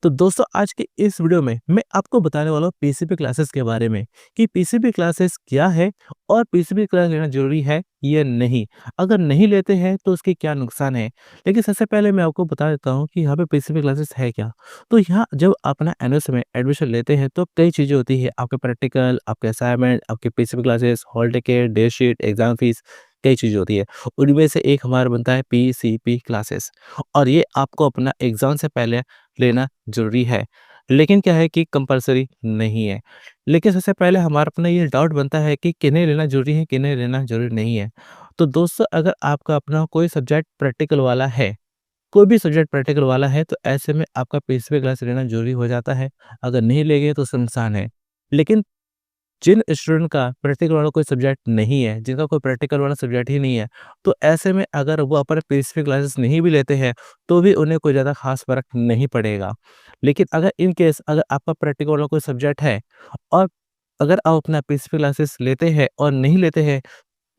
तो दोस्तों आज के इस वीडियो में मैं आपको बताने वाला हूँ पीसीपी क्लासेस के बारे में कि पीसीपी क्लासेस क्या है और पीसीपी क्लास लेना जरूरी है या नहीं। अगर नहीं लेते हैं तो उसके क्या नुकसान है। लेकिन सबसे पहले मैं आपको बता देता हूँ कि यहाँ पे पीसीपी क्लासेस है क्या। तो यहाँ जब अपना एनएस में एडमिशन लेते हैं तो कई चीज़ें होती है, आपके प्रैक्टिकल, आपके असाइनमेंट, आपके PCP classes, hall ticket, day sheet, exam fees, कई चीज़ें होती है। उनमें से एक हमारा बनता है पीसीपी क्लासेस और ये आपको अपना एग्जाम से पहले लेना ज़रूरी है। लेकिन क्या है कि कंपल्सरी नहीं है। लेकिन सबसे पहले हमारा अपना ये डाउट बनता है कि किन्हें लेना ज़रूरी है, किन्हें लेना ज़रूरी नहीं है। तो दोस्तों अगर आपका अपना कोई सब्जेक्ट प्रैक्टिकल वाला है, कोई भी सब्जेक्ट प्रैक्टिकल वाला है तो ऐसे में आपका पीसीपी क्लास लेना ज़रूरी हो जाता है। अगर नहीं लेंगे तो सुनसान है। लेकिन जिन स्टूडेंट का प्रैक्टिकल वाला कोई सब्जेक्ट नहीं है, जिनका कोई प्रैक्टिकल वाला सब्जेक्ट ही नहीं है, तो ऐसे में अगर वो अपने पीएसपी क्लासेस नहीं भी लेते हैं, तो भी उन्हें कोई ज़्यादा ख़ास फ़र्क नहीं पड़ेगा। लेकिन अगर इन केस अगर आपका प्रैक्टिकल वाला कोई सब्जेक्ट है और अगर आप अपना पीएसपी क्लासेस लेते हैं और नहीं लेते हैं,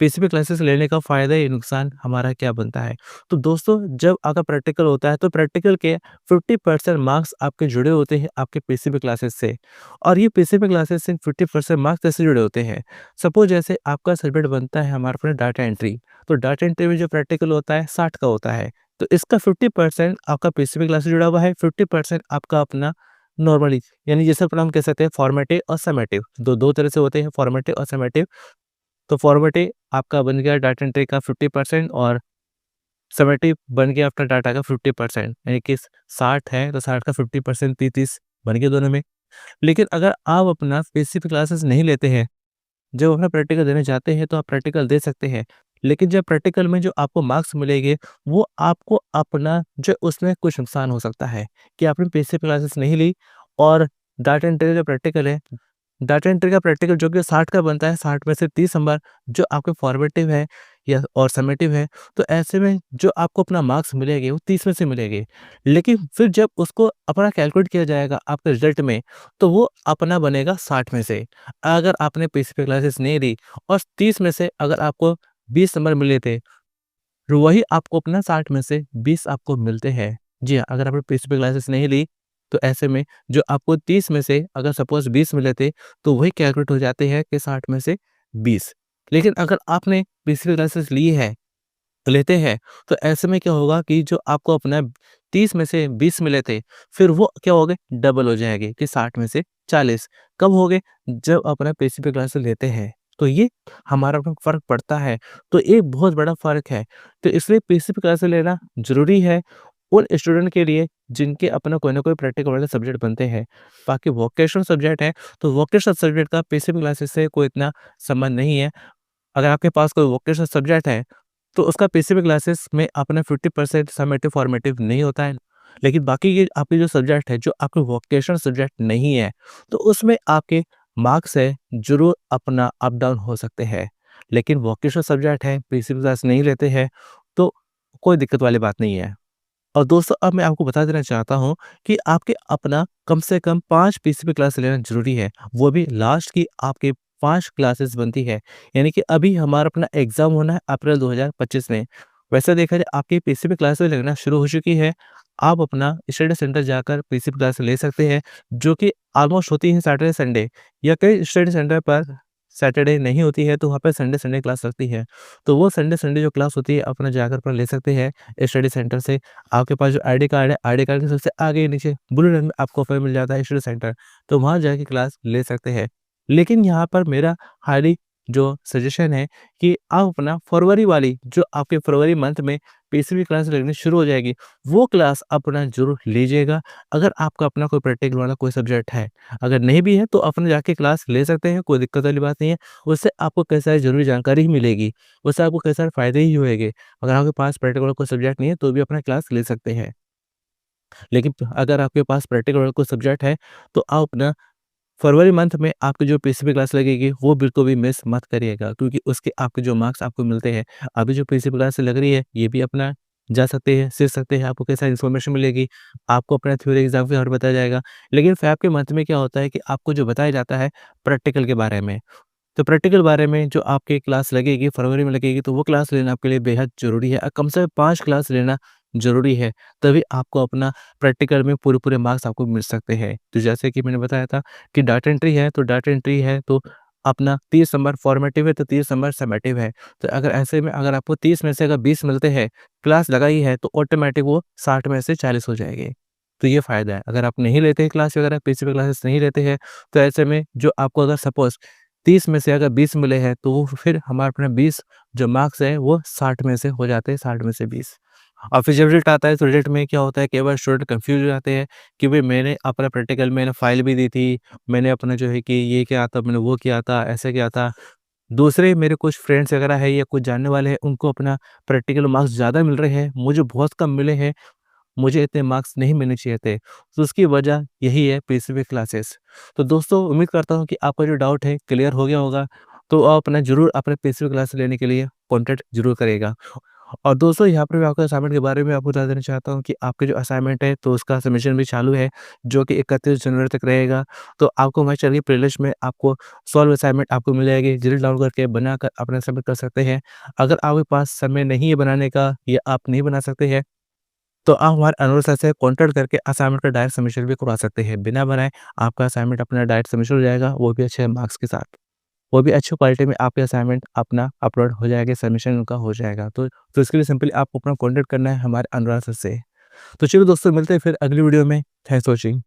पीसीपी क्लासेस लेने का फ़ायदा या नुकसान हमारा क्या बनता है? तो दोस्तों जब आपका प्रैक्टिकल होता है तो प्रैक्टिकल के 50% मार्क्स आपके जुड़े होते हैं आपके पीसीपी क्लासेस से और ये पीसीपी क्लासेस से 50% मार्क्स कैसे जुड़े होते हैं? सपोज़ जैसे आपका सब्जेक्ट बनता है हमारा अपना डाटा एंट्री, तो डाटा एंट्री में जो प्रैक्टिकल होता है 60 का होता है। तो इसका 50% आपका पीसीपी क्लास से जुड़ा हुआ है, 50% आपका अपना नॉर्मली यानी जैसे अपना हम कह सकते हैं फॉर्मेटिव और समेटिव, दो तरह से होते हैं फॉर्मेटिव और समेटिव। तो फॉर्मेटिव आपका बन गया डाटा एंट्री का 50% और समेटिव बन गया आपका डाटा का 50%, यानी कि 60 है तो 60 का 50% 30 बन गया दोनों में। लेकिन अगर आप अपना स्पेसिफिक क्लासेस नहीं लेते हैं, जब अपना प्रैक्टिकल देने जाते हैं तो आप प्रैक्टिकल दे सकते हैं। लेकिन जब प्रैक्टिकल में जो आपको मार्क्स मिलेंगे वो आपको अपना जो उसमें कुछ नुकसान हो सकता है कि आपने स्पेसिफिक क्लासेस नहीं ली और डाटा एंट्री जो प्रैक्टिकल है, डाटा एंट्री का प्रैक्टिकल जो कि 60 का बनता है, 60 में से 30 नंबर जो आपके फॉर्मेटिव है या और समेटिव है, तो ऐसे में जो आपको अपना मार्क्स मिलेंगे वो 30 में से मिलेंगे। लेकिन फिर जब उसको अपना कैलकुलेट किया जाएगा आपके रिजल्ट में, तो वो अपना बनेगा 60 में से। अगर आपने पीसीपी क्लासेस नहीं ली और 30 में से अगर आपको 20 नंबर मिले थे, तो वही आपको अपना 60 में से 20 आपको मिलते हैं। जी हाँ, अगर आपने पीसीपी क्लासेस नहीं ली, तो ऐसे में जो आपको 30 में से अगर सपोज़ 20 मिले थे, तो वही कैलकुलेट हो जाते हैं कि 60 में से 20। लेकिन अगर आपने पीसीपी क्लासेस ली है, लेते हैं, तो ऐसे में क्या होगा कि जो आपको अपना 30 में से 20 मिले थे, फिर वो क्या हो गए डबल हो जाएँगे कि 60 में से 40। कब हो गए? जब अपना पीसीपी क्लासेस लेते हैं। तो ये हमारा में फ़र्क पड़ता है, तो एक बहुत बड़ा फ़र्क है। तो इसलिए पीसीपी क्लासेस लेना ज़रूरी है उन स्टूडेंट के लिए जिनके अपना कोई ना कोई प्रैक्टिकल वाले सब्जेक्ट बनते हैं। बाकी वोकेशनल सब्जेक्ट है, तो वोकेशनल सब्जेक्ट का पीसीपी क्लासेस से कोई इतना संबंध नहीं है। अगर आपके पास कोई वोकेशनल सब्जेक्ट है, तो उसका पीसीबी क्लासेस में अपना 50% समेटिव फॉर्मेटिव नहीं होता है। लेकिन बाकी ये आपके जो सब्जेक्ट है, जो आपके वोकेशनल सब्जेक्ट नहीं है, तो उसमें आपके मार्क्स है, ज़रूर अपना अप डाउन हो सकते हैं। लेकिन वोकेशनल सब्जेक्ट है, पीसीबी क्लास नहीं लेते हैं, तो कोई दिक्कत वाली बात नहीं है। और दोस्तों अब मैं आपको बता देना चाहता हूँ कि आपके अपना कम से कम 5 पीसीपी क्लास लेना ज़रूरी है। वो भी लास्ट की आपके 5 क्लासेस बनती है। यानी कि अभी हमारा अपना एग्ज़ाम होना है अप्रैल 2025 में। वैसे देखा जाए आपकी पीसीपी क्लासेस लगना शुरू हो चुकी है। आप अपना स्टडी सेंटर जाकर पीसीपी क्लास ले सकते हैं, जो कि ऑलमोस्ट होती है सैटरडे संडे या कई स्टडी सेंटर पर सैटरडे नहीं होती है, तो वहाँ पे संडे संडे क्लास लगती है। तो वो संडे संडे जो क्लास होती है अपना जाकर अपना ले सकते हैं स्टडी सेंटर से। आपके पास जो आईडी कार्ड है, आईडी कार्ड के सबसे आगे नीचे ब्लू रंग में आपको ऑफर मिल जाता है स्टडी सेंटर, तो वहाँ जाके क्लास ले सकते हैं। लेकिन यहाँ पर मेरा हाईली जो सजेशन है कि आप अपना फरवरी वाली जो आपके फरवरी मंथ में पीसीबी क्लास लगनी शुरू हो जाएगी, वो क्लास अपना ज़रूर लीजिएगा। अगर आपका अपना कोई प्रैक्टिकल वाला कोई सब्जेक्ट है, अगर नहीं भी है तो अपने जाके क्लास ले सकते हैं, कोई दिक्कत वाली बात नहीं है। उससे आपको कई सारी ज़रूरी जानकारी ही मिलेगी, उससे आपको कई सारे फ़ायदे ही होएँगे। अगर आपके पास प्रैक्टिकल वाला कोई सब्जेक्ट नहीं है तो भी अपना क्लास ले सकते हैं। लेकिन अगर आपके पास प्रैक्टिकल वाला कोई सब्जेक्ट है, तो आप अपना फरवरी मंथ में आपकी जो पीसीबी क्लास लगेगी वो बिल्कुल भी मिस मत करिएगा, क्योंकि उसके आपके जो मार्क्स आपको मिलते हैं, अभी जो पीसीबी क्लास लग रही है ये भी अपना जा सकते हैं, सीख सकते हैं, आपको कैसा इन्फॉर्मेशन मिलेगी, आपको अपना थ्योरी एग्जाम के और बताया जाएगा। लेकिन फैब के मंथ में क्या होता है कि आपको जो बताया जाता है प्रैक्टिकल के बारे में, तो प्रैक्टिकल बारे में जो आपकी क्लास लगेगी फरवरी में लगेगी, तो वो क्लास लेना आपके लिए बेहद ज़रूरी है। कम से कम 5 क्लास लेना ज़रूरी है, तभी आपको अपना प्रैक्टिकल में पूरे-पूरे मार्क्स आपको मिल सकते हैं। तो जैसे कि मैंने बताया था कि डाटा एंट्री है, तो डाटा एंट्री है तो अपना 30 नंबर फॉर्मेटिव है, तो 30 नंबर समेटिव है। तो अगर ऐसे में अगर आपको 30 में से अगर 20 मिलते हैं, क्लास लगाई है, तो ऑटोमैटिक वो 60 में से 40 हो जाएँगे। तो ये फ़ायदा है। अगर आप नहीं लेते हैं क्लास वगैरह, पीसीबी क्लासेस नहीं लेते हैं, तो ऐसे में जो आपको अगर सपोज़ 30 में से अगर 20 मिले हैं, तो वो फिर हमारा अपना 20 जो मार्क्स है, वो 60 में से हो जाते हैं, 60 में से 20। और फिर जब रिज़ल्ट आता है, तो रिज़ल्ट में क्या होता है, कई बार स्टूडेंट कन्फ्यूज़ हो जाते हैं कि भई मैंने अपना प्रैक्टिकल मैंने फ़ाइल भी दी थी, मैंने अपना जो है कि ये किया था, मैंने वो किया था, ऐसे किया था। दूसरे मेरे कुछ फ्रेंड्स वगैरह हैं या कुछ जानने वाले हैं, उनको अपना प्रैक्टिकल मार्क्स ज़्यादा मिल रहे हैं, मुझे बहुत कम मिले हैं। मुझे इतने मार्क्स नहीं मिलने चाहिए थे। तो उसकी वजह यही है पीसीबी क्लासेस। तो दोस्तों उम्मीद करता हूँ कि आपका जो डाउट है क्लियर हो गया होगा। तो आप अपना ज़रूर अपने पीसीबी क्लासेस लेने के लिए कॉन्टैक्ट ज़रूर करिएगा। और दोस्तों यहाँ पर मैं आपको असाइनमेंट के बारे में आपको बता देना चाहता हूँ कि आपके जो असाइनमेंट है तो उसका सबमिशन भी चालू है, जो कि 31 जनवरी तक रहेगा। तो आपको हमारे चैनल की प्लेलिस्ट में आपको सॉल्व असाइनमेंट आपको मिल जाएगी, ज़रूर डाउनलोड करके बनाकर अपना सबमिट कर सकते हैं। अगर आपके पास समय नहीं है बनाने का या आप नहीं बना सकते हैं, तो आप हमारे अनुरोध सर से कॉन्टैक्ट करके असाइनमेंट का डायरेक्ट सबमिशन भी करवा सकते हैं। बिना बनाए आपका असाइनमेंट अपना डायरेक्ट सबमिशन हो जाएगा, वो भी अच्छे मार्क्स के साथ। वो भी अच्छी क्वालिटी में आपके असाइनमेंट अपना अपलोड हो जाएगा, सबमिशन उनका हो जाएगा। तो इसके लिए सिंपली आपको अपना कॉन्टैक्ट करना है हमारे अनुराग सर से। तो चलिए दोस्तों मिलते हैं फिर अगली वीडियो में। Thanks for watching.